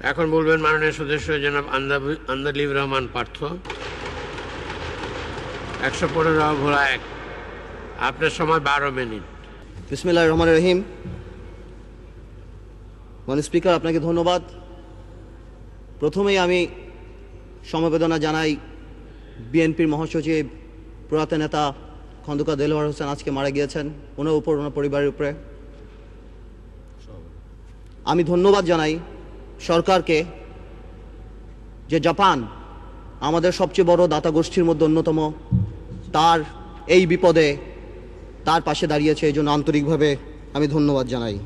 এখন বলবেন মাননীয় সদস্য জনাব আন্দালিব রহমান পার্থ। 115 ভোলা 1। আপনার সময় 12 মিনিট। বিসমিল্লাহির রহমানির রহিম। মাননীয় স্পিকার, আপনাকে ধন্যবাদ। প্রথমেই আমি সমবেদনা জানাই বিএনপির মহাসচিব প্রয়াত নেতা খন্দকার দেলোয়ার হোসেন আজকে মারা গিয়েছেন, ওনার উপর, ওনার পরিবারের উপরে। আমি ধন্যবাদ জানাই সরকারকে যে জাপান আমাদের সবচেয়ে বড় দাতা গোষ্ঠীর মধ্যে অন্যতম, তার এই বিপদে তার পাশে দাঁড়িয়েছে, এই জন্য আন্তরিকভাবে আমি ধন্যবাদ জানাই।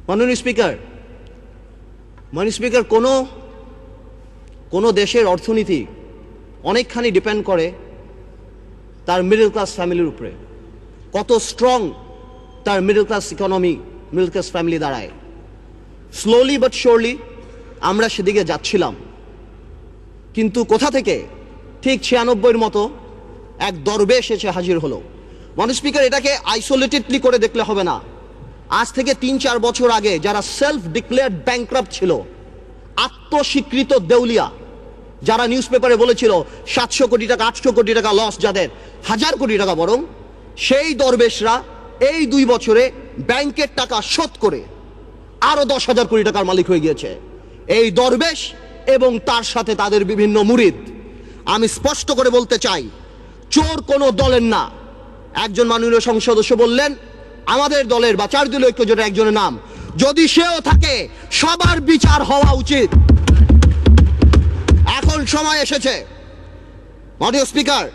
মাননীয় স্পিকার, কোনো দেশের অর্থনীতি অনেকখানি ডিপেন্ড করে তার মিডল ক্লাস ফ্যামিলির উপরে, কত স্ট্রং তার middle class economy, middle class family দাঁড়ায়। স্লোলি বাট শিওরলি আমরা সেদিকে যাচ্ছিলাম, কিন্তু কোথা থেকে ঠিক 96-এর মতো এক দরবেশ এসে হাজির হলো। মাননীয় স্পিকার, এটাকে আইসোলেটেডলি করে দেখলে হবে না। আজ থেকে 3-4 বছর আগে যারা সেলফ ডিক্লেয়ার্ড ব্যাংক্রাপ্ট ছিল, আত্মস্বীকৃত দেউলিয়া, যারা নিউজ পেপারে বলেছিল 700 কোটি টাকা 800 কোটি টাকা লস, যাদের 1000 কোটি টাকা বরং, সেই দরবেশরা এই 2 বছরে ব্যাংকের টাকা শোধ করে আরো 10,000 কোটি টাকার মালিক হয়ে গিয়েছে এই দরবেশ এবং তার সাথে তাদের বিভিন্ন মুরিদ। আমি স্পষ্ট করে বলতে চাই, চোর কোনো দলের না। একজন মাননীয় সংসদ সদস্য বললেন আমাদের দলের বা 4 দলীয় ঐক্যজোটের একজনের নাম, যদি সেও থাকে সবার বিচার হওয়া উচিত। এখন সময় এসেছে মাননীয় স্পিকার,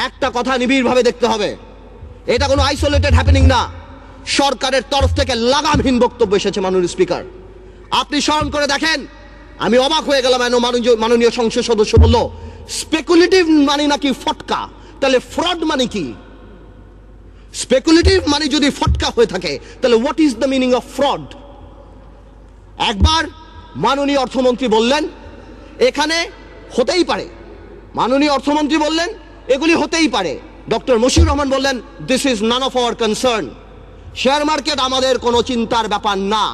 একটা কথা নিবিড়ভাবে দেখতে হবে, এটা কোনো আইসোলেটেড হ্যাপেনিং না। সরকারের তরফ থেকে লাগামহীন বক্তব্য এসেছে মাননীয় স্পিকার। আপনি স্মরণ করে দেখেন, আমি অবাক হয়ে গেলাম, মাননীয় সংসদ সদস্য বলল স্পেকুলেটিভ মানি নাকি ফটকা, তাহলে ফ্রড মানে কি? স্পেকুলেটিভ মানে যদি ফটকা হয়ে থাকে, তাহলে what is the meaning of fraud? একবার মাননীয় অর্থমন্ত্রী বললেন এখানে হতেই পারে, মাননীয় অর্থমন্ত্রী বললেন এগুলি হতেই পারে। ডক্টর মশিউর রহমান বললেন this is none of our concern, share market আমাদের কোনো চিন্তার ব্যাপার না।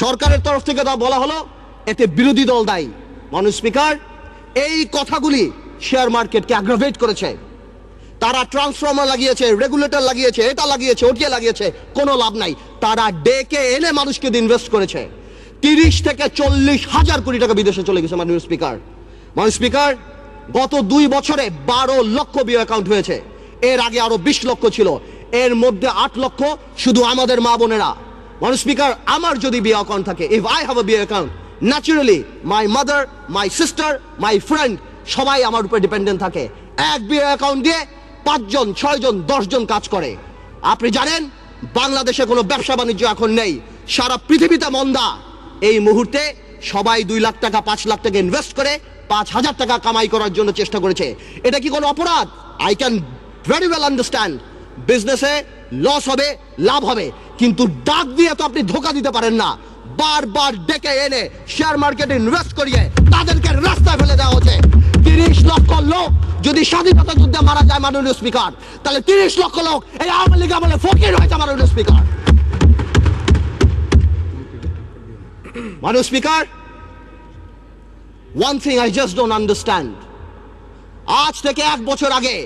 সরকারের তরফ থেকে তা বলা হলো এতে বিরোধী দল দায়ী। মাননীয় স্পিকার, এই কথাগুলি শেয়ার মার্কেটকে অ্যাগ্রাভেট করেছে। তারা ট্রান্সফর্মার লাগিয়েছে, রেগুলেটর লাগিয়েছে, এটা লাগিয়েছে, ওটিয়ে লাগিয়েছে, কোনো লাভ নাই। তারা ডেকে এনে মানুষকে ইনভেস্ট করেছে। 30 থেকে 40 হাজার কোটি টাকা বিদেশে চলে গেছে। মাননীয় স্পিকার, গত 2 বছরে 12 লক্ষ বিও অ্যাকাউন্ট হয়েছে। এর আগে আরো 20 লক্ষ ছিল, এর মধ্যে 8 লক্ষ শুধু আমাদের মা বোনেরা। মাননীয় স্পিকার, আমার যদি বিও অ্যাকাউন্ট থাকে, if I have a BO account, naturally my mother, my sister, my friend সবাই আমার উপর ডিপেন্ডেন্ট থাকে। এক বিও অ্যাকাউন্ট দিয়ে 5 জন, 6 জন, 10 জন কাজ করে। আপনি জানেন বাংলাদেশে কোনো ব্যবসা বাণিজ্য এখন নেই, সারা পৃথিবীতে মন্দা। এই মুহূর্তে সবাই 2 লাখ টাকা 5 লাখ টাকা ইনভেস্ট করে 5,000 টাকা কামাই করার জন্য চেষ্টা করেছে। এটা কি কোনো অপরাধ? I can very well understand, বিজনেসে লস হবে, লাভ হবে, কিন্তু ডাক দিয়ে তো আপনি ধোকা দিতে পারেন না। বারবার ডেকে এনে শেয়ার মার্কেটে ইনভেস্ট করিয়ে তাদেরকে রাস্তায় ফেলে দেওয়া হচ্ছে। 30 লক্ষ লোক যদি স্বাধীনতা যুদ্ধে মারা যায় মাননীয় স্পিকার, তাহলে 30 লক্ষ লোক এই আওয়ামী লীগ আমলে ফকির হয়েছে মাননীয় স্পিকার। মাননীয় speaker, one thing I just don't understand, আজ থেকে 1 বছর আগে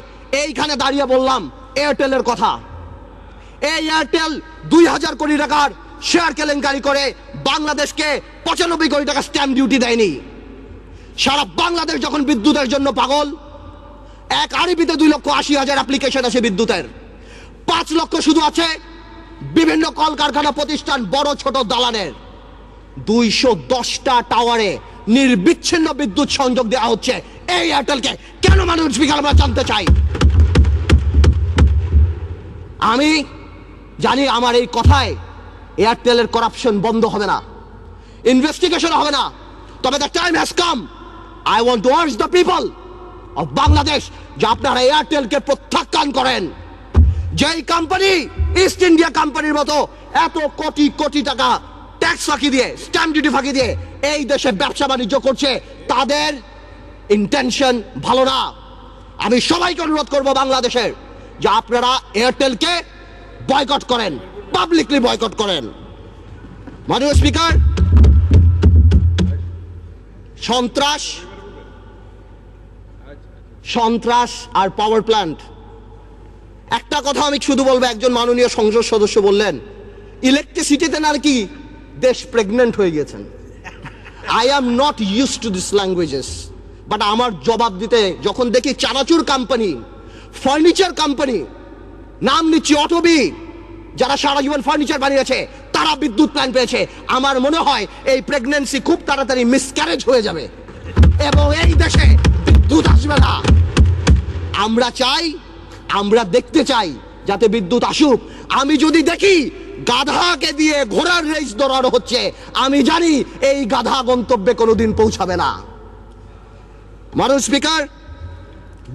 এইখানে দাঁড়িয়ে বললাম এয়ারটেলের কথা। এই এয়ারটেল 2000 কোটি টাকার শেয়ার কেলেঙ্কারি করে বাংলাদেশকে 95 কোটি টাকা স্ট্যাম্প ডিউটি দেয়নি। সারা বাংলাদেশ যখন বিদ্যুতের জন্য পাগল, এক আরবিতে 2,80,000 অ্যাপ্লিকেশন আছে বিদ্যুতের, 5 লক্ষ শুধু আছে বিভিন্ন কলকারখানা প্রতিষ্ঠান, বড় ছোট দালানের। 210টা টাওয়ারে নির্বিচ্ছিন্ন বিদ্যুৎ সংযোগ দেওয়া হচ্ছে এই এয়ারটেলকে। কেন মাননীয় স্পিকার, আমরা জানতে চাই। আমি জানি আমার এই কথায় এয়ারটেলের করাপশন বন্ধ হবে না, ইনভেস্টিগেশন হবে না, তবে the time has come, I want to urge the people of Bangladesh যে আপনারা এয়ারটেলকে প্রত্যাখ্যান করেন। যেই কোম্পানি ইস্ট ইন্ডিয়া কোম্পানির মতো এত কোটি কোটি টাকা ট্যাক্স ফাঁকি দিয়ে, স্ট্যাম্প ডিউটি ফাঁকি দিয়ে এই দেশে ব্যবসা বাণিজ্য করছে, তাদের ইন্টেনশন ভালো না। আমি সবাইকে অনুরোধ করব বাংলাদেশের যে আপনারা এয়ারটেলকে বয়কট করেন, পাবলিকলি বয়কট করেন। মাননীয় স্পিকার, সন্ত্রাস, সন্ত্রাস আর পাওয়ার প্ল্যান্ট। একটা কথা আমি শুধু বলবো, একজন মাননীয় সংসদ সদস্য বললেন ইলেকট্রিসিটিতে নাকি দেশ প্রেগনেন্ট হয়ে গেছেন। I am not use to this languages, but আমার জবাব দিতে যখন দেখি চানাচুর কোম্পানি, ফার্নিচার কোম্পানি, নাম নিচ্ছি অটোবি, যারা সারা জীবন ফার্নিচার বানিয়েছে তারা বিদ্যুৎ প্ল্যান্ট পেয়েছে, আমার মনে হয় এই প্রেগন্যান্সি খুব তাড়াতাড়ি মিসক্যারেজ হয়ে যাবে এবং এই দেশে বিদ্যুৎ আসবে না। আমরা চাই, আমরা দেখতে চাই যাতে বিদ্যুৎ আসুক। আমি যদি দেখি গাধাকে দিয়ে ঘোড়ার রেস দৌড়ানো হচ্ছে, আমি জানি এই গাধা গন্তব্যে কোনোদিন পৌঁছাবে না। মাননীয় স্পিকার,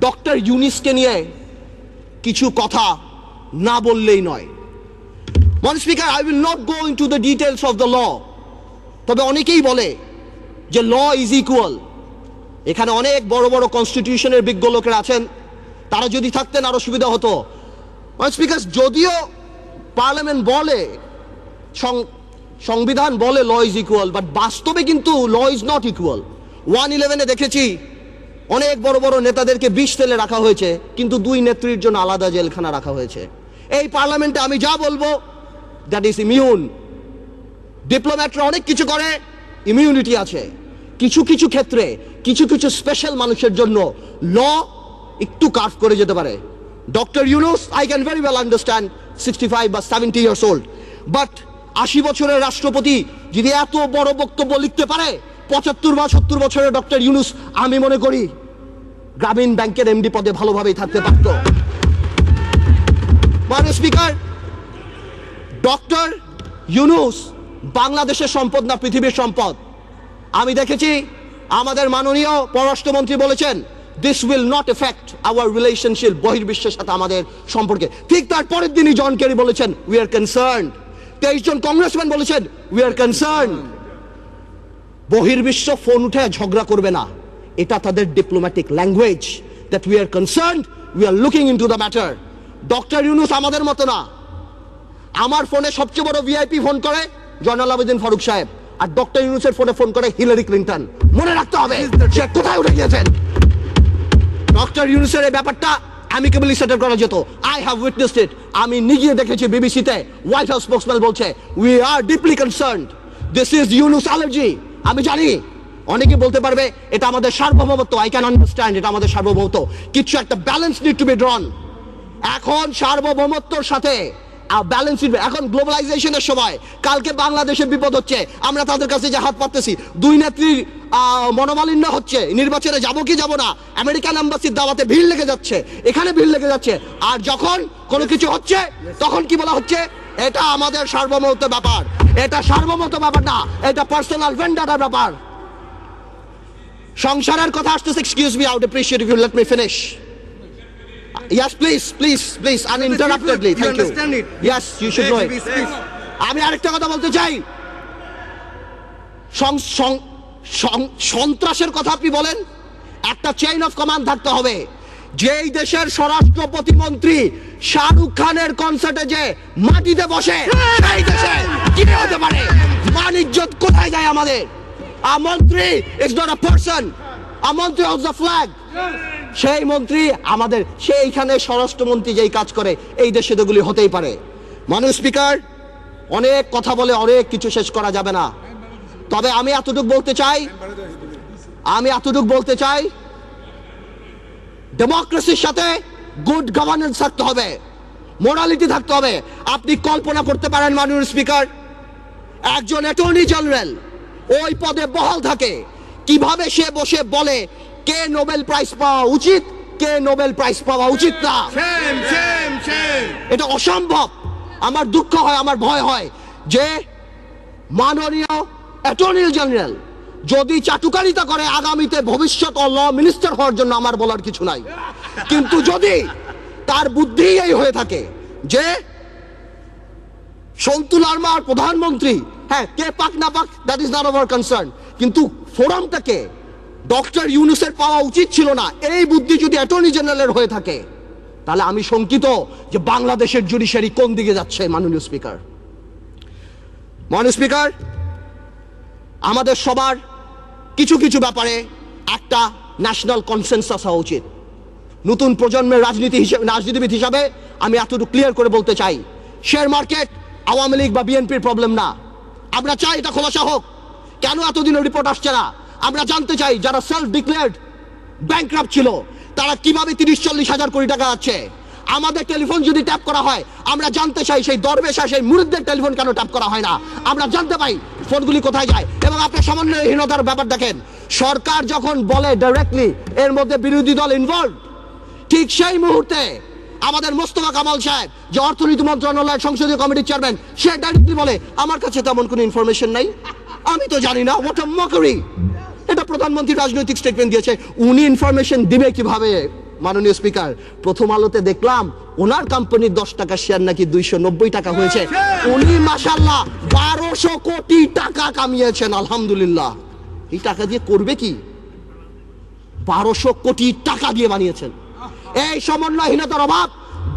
ডক্টর ইউনূসকে নিয়ে কিছু কথা না বললেই নয়। মাননীয় speaker, I will not go into the details of the law. তবে অনেকেই বলে যে ল ইজ ইকুয়াল। এখানে অনেক বড় বড় কনস্টিটিউশনের বিজ্ঞ লোকেরা আছেন, তারা যদি থাকতেন আরো সুবিধা হতো। মাননীয় স্পিকার, যদিও পার্লামেন্ট বলে, সংবিধান বলে ল ইজ ইকুয়াল, বাট বাস্তবে কিন্তু ল ইজ নট ইকুয়াল। 111-এ দেখেছি অনেক বড় বড় নেতাদেরকে বিষ তেলে রাখা হয়েছে, কিন্তু দুই নেত্রীর জন্য আলাদা জেলখানা রাখা হয়েছে। এই পার্লামেন্টে আমি যা বলবো দ্যাট ইজ ইমিউন। ডিপ্লোম্যাটরা অনেক কিছু করে, ইমিউনিটি আছে। কিছু কিছু ক্ষেত্রে কিছু কিছু স্পেশাল মানুষের জন্য ল একটু কার্ভ করে যেতে পারে। Doctor Yunus, I can very well understand 65 বা 70 ইয়ার্স ওল্ড, বাট 80 বছরের রাষ্ট্রপতি যদি এত বড় বক্তব্য লিখতে পারে, 75 বা 70 বছরের ডক্টর ইউনূস আমি মনে করি গ্রামীণ ব্যাংকের এমডি পদে ভালোভাবেই থাকতে পারত। মাননীয় স্পিকার, ডক্টর ইউনূস বাংলাদেশের সম্পদ না পৃথিবীর সম্পদ। আমি দেখেছি আমাদের মাননীয় পররাষ্ট্রমন্ত্রী বলেছেন this will not affect our relationship, বহির্বিশ্বের সাথে আমাদের সম্পর্কে। ঠিক তার পরের দিনই জন কেরি বলেছেন উই আর কনসার্নড। 23 জন কংগ্রেসম্যান বলেছেন উই আর কনসার্নড। বহির্বিশ্ব ফোন উঠে ঝগড়া করবে না, এটা তাদের diplomatic language, that we are concerned, we are looking into the matter. Doctor Yunus আমাদের মতো না। আমার ফোনে সবচেয়ে বড় ভিআইপি ফোন করে জয়নাল আবেদিন ফারুক সাহেব, আর ডক্টর ইউনূসের ফোনে ফোন করে হিলারি ক্লিন্টন। মনে রাখতে হবে সে কোথায় উঠে গিয়েছেন। ডক্টর ইউনূসের এই ব্যাপারটা অ্যামিকেবলি সেটেল করা যেত। আই হ্যাভ উইটনেসড ইট। আমি নিজে দেখেছি বিবিসিতে হোয়াইট হাউস স্পোকসম্যান বলছে we are deeply concerned, this is Yunus allergy. আমি জানি অনেকে বলতে পারবে এটা আমাদের সার্বভৌমত্ব, আই ক্যান আন্ডারস্ট্যান্ড এটা আমাদের সার্বভৌমত্ব, কিছু একটা ব্যালেন্স নিড টু বি ড্রন। এখন সার্বভৌমত্বর সাথে ব্যালেন্স, এখন গ্লোবালাইজেশনের সময় কালকে বাংলাদেশে বিপদ হচ্ছে, আমরা তাদের কাছে যে হাত পাততেছি, দুই নেত্রীর মনোমালিন্য হচ্ছে, নির্বাচনে যাব কি যাব না, আমেরিকান এম্বাসির দাওয়াতে ভিড় লেগে যাচ্ছে, এখানে ভিড় লেগে যাচ্ছে, আর যখন কোনো কিছু হচ্ছে তখন কি বলা হচ্ছে এটা আমাদের সার্বভৌমত্ব ব্যাপার। এটা সার্বভৌমত্ব ব্যাপার না, এটা পার্সোনাল ভেন্ডাটার ব্যাপার। সংসারের কথা আসতেছে, excuse me, I would appreciate if you let me finish. Yes, please, uninterruptedly. Thank you. Understand it? Yes, you should know it. আমি আরেকটা কথা বলতে চাই, সন্ত্রাসের কথা আপনি বলেন, একটা চেইন অফ কমান্ড থাকতে হবে। যেই দেশের স্বরাষ্ট্র প্রতিমন্ত্রী শাহরুখ খানের কনসার্টে যে মাটিতে বসে, সেই দেশে কি হতে পারে? মান ইজ্জত কোথায় যায় আমাদের? A মন্ত্রী is not a person. A মন্ত্রী holds the flag. সেই মন্ত্রী আমাদের, সেইখানে স্বরাষ্ট্রমন্ত্রী যেই কাজ করে, এই দেশে এগুলি হতেই পারে। মাননীয় স্পিকার, অনেক কথা বলে অনেক কিছু শেষ করা যাবে না, তবে আমি এতটুকু বলতে চাই ডেমোক্রেসির সাথে গুড গভর্নেন্স থাকতে হবে, মোরালিটি থাকতে হবে। আপনি কল্পনা করতে পারেন মাননীয় স্পিকার, একজন অ্যাটর্নি জেনারেল ওই পদে বহাল থাকে, কিভাবে সে বসে বলে কে নোবেল প্রাইজ পাওয়া উচিত, কে নোবেল প্রাইজ পাওয়া উচিত না। এটা অসম্ভব। আমার দুঃখ হয়, আমার ভয় হয় যে মাননীয় অ্যাটর্নি জেনারেল যদি চাটুকারিতা করে আগামীতে ভবিষ্যৎ ল মিনিস্টার হওয়ার জন্য আমার বলার কিছু নাই, কিন্তু যদি তার বুদ্ধি এই হয়ে থাকে যে সন্তু লারমার প্রধানমন্ত্রী, হ্যাঁ কে পাক না পাক that is not our concern, কিন্তু ফোরামটাকে ডক্টর ইউনূসের পাওয়া উচিত ছিল না, এই বুদ্ধি যদি অ্যাটর্নি জেনারেলের হয়ে থাকে, তাহলে আমি শঙ্কিত যে বাংলাদেশের জুডিশিয়ারি কোন দিকে যাচ্ছে। মাননীয় স্পিকার, আমাদের সবার কিছু কিছু ব্যাপারে একটা ন্যাশনাল কনসেনসাস হওয়া উচিত। নতুন প্রজন্মের রাজনীতিবিদ হিসাবে আমি এতটুকু ক্লিয়ার করে বলতে চাই, শেয়ার মার্কেট আওয়ামী লীগ বা বিএনপির প্রবলেম না। আমরা চাই এটা খোলাসা হোক। কেন এতদিনের রিপোর্ট আসছে না? আমরা জানতে চাই যারা সেলফ ডিক্লেয়ার্ড ব্যাংকরাপ্ট ছিল তারা কিভাবে 30-40 হাজার কোটি টাকা আছে। আমাদের টেলিফোন যদি ট্যাপ করা হয়, আমরা জানতে চাই সেই দরবেশ আর সেই মুরিদদের টেলিফোন কেন ট্যাপ করা হয় না। আমরা জানতে পাই ফোনগুলি কোথায় যায়। এবং আপনার সমন্বয়হীনতার ব্যাপার দেখেন, সরকার যখন বলে ডাইরেক্টলি এর মধ্যে বিরোধী দল ইনভলভ, ঠিক সেই মুহূর্তে আমাদের মোস্তফা কামাল সাহেব যে অর্থনীতি মন্ত্রণালয়ের সংসদীয় কমিটির চেয়ারম্যান, সে ডাইরেক্টলি বলে আমার কাছে তেমন কোনো ইনফরমেশন নাই, আমি তো জানি না। What a mockery! এটা প্রধানমন্ত্রী রাজনৈতিক স্টেটমেন্ট দিয়েছে, উনি ইনফরমেশন দিবে কিভাবে? মাননীয় স্পিকার, প্রথম আলোতে দেখলাম ওনার কোম্পানির 10 টাকা শেয়ার নাকি 290 টাকা হয়েছে। উনি মাশাআল্লাহ 1200 কোটি টাকা কামিয়েছেন, আলহামদুলিল্লাহ। এই টাকা দিয়ে করবে কি? 1200 কোটি টাকা দিয়ে বানিয়েছেন। এই সমন্বয়হীনতার অভাব,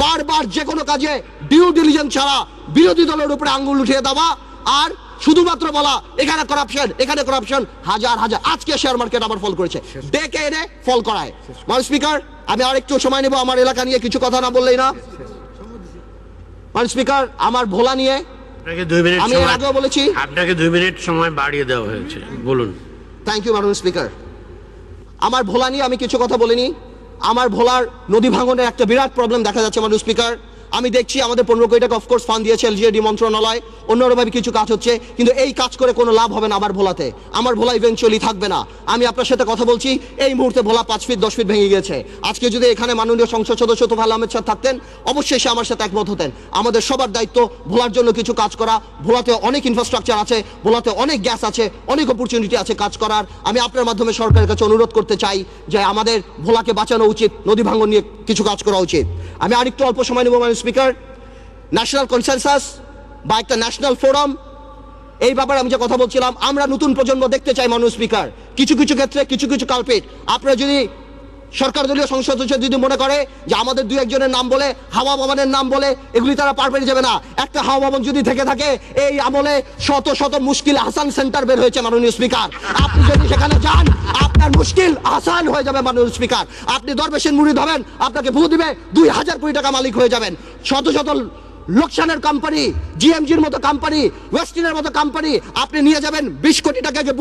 বারবার যে কোনো কাজে ডিউ ডিলিজেন্স ছাড়া বিরোধী দলের উপরে আঙ্গুল উঠিয়ে দেওয়া আর শুধুমাত্র বলা এখানে করাপশন, এখানে করাপশন, হাজার হাজার। আজকে শেয়ার মার্কেট আবার ফল করেছে, ডেকে এনে ফল করায়। মাননীয় স্পিকার, আমি আরেকটু সময় নেব আমার এলাকা নিয়ে কিছু কথা না বললেই না। মাননীয় স্পিকার, আমার ভোলা নিয়ে আমি এর আগেও বলেছি, আপনাকে 2 মিনিট সময় বাড়িয়ে দেওয়া হয়েছে, বলুন। থ্যাংক ইউ মাননীয় স্পিকার। আমার ভোলা নিয়ে আমি কিছু কথা বলিনি। আমার ভোলার নদী ভাঙনের একটা বিরাট প্রবলেম দেখা যাচ্ছে মাননীয় স্পিকার। আমি দেখছি আমাদের 15 কোটি টাকা অফকোর্স ফান্ড দিয়েছে এলজিএডি মন্ত্রণালয়, অন্যভাবে কিছু কাজ হচ্ছে, কিন্তু এই কাজ করে কোনো লাভ হবে না আমার ভোলাতে। আমার ভোলা ইভেনচুয়ালি থাকবে না। আমি আপনার সাথে কথা বলছি, এই মুহূর্তে ভোলা 5 ফিট 10 ফিট ভেঙে গেছে। আজকে যদি এখানে মাননীয় সংসদ সদস্য তোফায়েল আহমেদ স্যার থাকতেন, অবশ্যই সে আমার সাথে একমত হতেন। আমাদের সবার দায়িত্ব ভোলার জন্য কিছু কাজ করা। ভোলাতে অনেক ইনফ্রাস্ট্রাকচার আছে, ভোলাতে অনেক গ্যাস আছে, অনেক অপরচুনিটি আছে কাজ করার। আমি আপনার মাধ্যমে সরকারের কাছে অনুরোধ করতে চাই যে আমাদের ভোলাকে বাঁচানো উচিত, নদী ভাঙন নিয়ে কিছু কাজ করা উচিত। আমি আরেকটু অল্প সময় নেব মাননীয় স্পিকার। ন্যাশনাল কনসেনসাস বা একটা ন্যাশনাল ফোরাম, এই ব্যাপারে আমি যে কথা বলছিলাম, আমরা নতুন প্রজন্ম দেখতে চাই মাননীয় স্পিকার। কিছু কিছু ক্ষেত্রে কিছু কিছু কালপিট, আপনারা যদি সরকার দলীয় সংসদ সদস্য যদি মনে করে যে আমাদের 2-1 নাম বলে, হাওয়া ভবনের নাম বলে এগুলি তারা পার পেয়ে যাবে না। একটা হাওয়া ভবন যদি থেকে থাকে, এই আমলে শত শত মুশকিল আহসান সেন্টার বের হয়েছে মাননীয় স্পিকার। আপনি যদি সেখানে যান, আপনার মুশকিল আসান হয়ে যাবে মাননীয় স্পিকার। আপনি দরবেশের মুরিদ হবেন, আপনাকে ভূ দিবে, 2000 কোটি টাকা মালিক হয়ে যাবেন। শত শত লোকসানের কোম্পানি, জিএমজির মতো কোম্পানি, ওয়েস্টিনের মতো কোম্পানি আপনি নিয়ে যাবেন 20 কোটি টাকাকে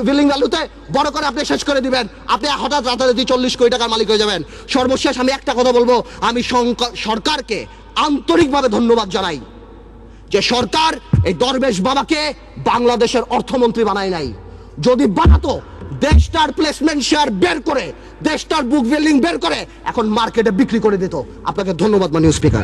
বিলিং ভ্যালুতে বড় করে আপনি শেষ করে দিবেন। আপনি হঠাৎ রাতারাতি 40 কোটি টাকার মালিক হয়ে যাবেন। সর্বশেষ আমি একটা কথা বলবো, আমি সরকারকে আন্তরিকভাবে ধন্যবাদ জানাই যে সরকার এই দরবেশ বাবাকে বাংলাদেশের অর্থমন্ত্রী বানায় নাই। যদি বানাতো, দেশটার প্লেসমেন্ট শেয়ার বের করে, দেশটার বুক ভ্যালু বের করে এখন মার্কেটে বিক্রি করে দিত। আপনাকে ধন্যবাদ মাননীয় স্পিকার।